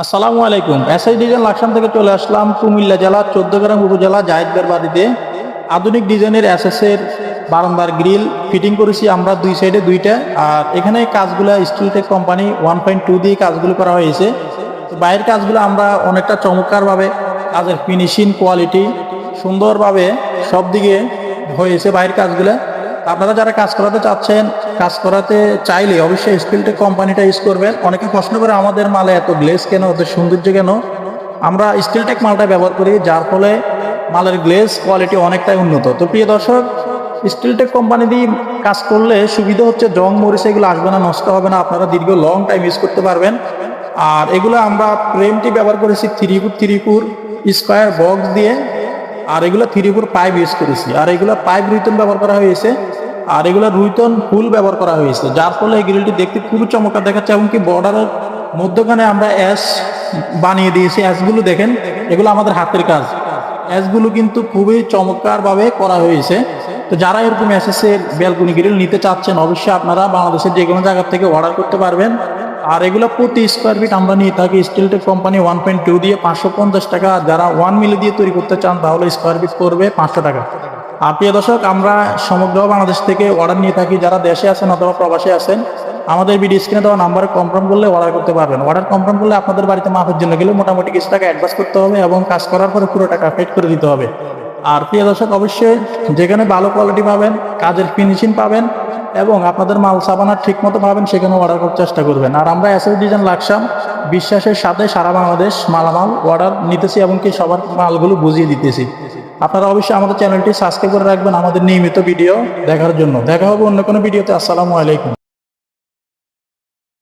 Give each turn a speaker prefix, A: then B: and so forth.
A: আসসালামু আলাইকুম। SI design Laksam থেকে চলে আসলাম কুমিল্লা জেলা ১৪ উপজেলা জাহিদবের বাড়িতে। আধুনিক ডিজাইনের এসএসের বারান্দার গ্রিল ফিটিং করেছি আমরা দুই সাইডে দুইটা। আর এখানে কাজগুলো স্টিলটেক কোম্পানি 1.2 দিয়ে কাজগুলো করা হয়েছে। তো বাইরের কাজগুলো আমরা অনেকটা চমৎকারভাবে কাজের ফিনিশিং কোয়ালিটি সুন্দরভাবে সব দিকে হয়েছে বাইরের কাজগুলো। আপনারা যারা কাজ করাতে চাচ্ছেন, কাজ করাতে চাইলে অবশ্যই স্টিলটেক কোম্পানিটা ইউজ করবেন। অনেকে প্রশ্ন করে আমাদের মালে এত গ্লেজ কেন, এত সৌন্দর্য কেন? আমরা স্টিলটেক মালটা ব্যবহার করি, যার ফলে মালের গ্লেজ কোয়ালিটি অনেকটাই উন্নত। তো প্রিয় দর্শক, স্টিলটেক কোম্পানি দিয়ে কাজ করলে সুবিধা হচ্ছে জং মরিচ এগুলো আসবে না, নষ্ট হবে না, আপনারা দীর্ঘ লং টাইম ইউজ করতে পারবেন। আর এগুলো আমরা ফ্রেমটি ব্যবহার করেছি 3x4 স্কোয়ার বক্স দিয়ে। আর এগুলো 3x4 পাইপ ইউজ করেছি। আর এগুলো পাইপ রুইতন ব্যবহার করা হয়েছে। আর এগুলো রুইতন ফুল ব্যবহার করা হয়েছে, যার ফলে এই গ্রিলটি দেখতে খুবই চমৎকার দেখাচ্ছে। এমনকি বর্ডারের মধ্যখানে আমরা অ্যাশ বানিয়ে দিয়েছি। অ্যাশগুলো দেখেন, এগুলো আমাদের হাতের কাজ। অ্যাশগুলো কিন্তু খুবই চমৎকারভাবে করা হয়েছে। তো যারা এরকম এসএসের ব্যালকনি গ্রিল নিতে চাচ্ছেন, অবশ্যই আপনারা বাংলাদেশের যে কোনো জায়গা থেকে অর্ডার করতে পারবেন। আর এগুলো প্রতি স্কোয়ার ফিট আমরা নিয়ে থাকি স্টিলটেক কোম্পানি 1.2 দিয়ে 550 টাকা। আর যারা 1 মিলি দিয়ে তৈরি করতে চান তাহলে স্কোয়ার ফিট পড়বে 500 টাকা। আর প্রিয় দর্শক, আমরা সমগ্র বাংলাদেশ থেকে অর্ডার নিয়ে থাকি। যারা দেশে আছেন অথবা প্রবাসে আছেন, আমাদের ভিডিও স্ক্রিনে দেওয়া নাম্বারে কনফার্ম করলে অর্ডার করতে পারবেন। অর্ডার কনফার্ম করলে আপনাদের বাড়িতে মাপের জন্য গেলে মোটামুটি কিছু টাকা অ্যাডভান্স করতে হবে এবং কাজ করার পরে পুরো টাকা পেড করে দিতে হবে। আর প্রিয় দর্শক, অবশ্যই যেখানে ভালো কোয়ালিটি পাবেন, কাজের ফিনিশিং পাবেন এবং আপনাদের মাল সাবানা ঠিক মতো পাবেন, সেখানে অর্ডার করার চেষ্টা করবেন। আর আমরা এসএস ডিজাইন লাকসাম বিশ্বাসের সাথে সারা বাংলাদেশ মালামাল অর্ডার নিতেছি এবং কি সবার মালগুলো বুঝিয়ে দিতেছি। আপনারা অবশ্যই আমাদের চ্যানেলটি সাবস্ক্রাইব করে রাখবেন আমাদের নিয়মিত ভিডিও দেখার জন্য। দেখা হবে অন্য কোনো ভিডিওতে। আসসালামু আলাইকুম।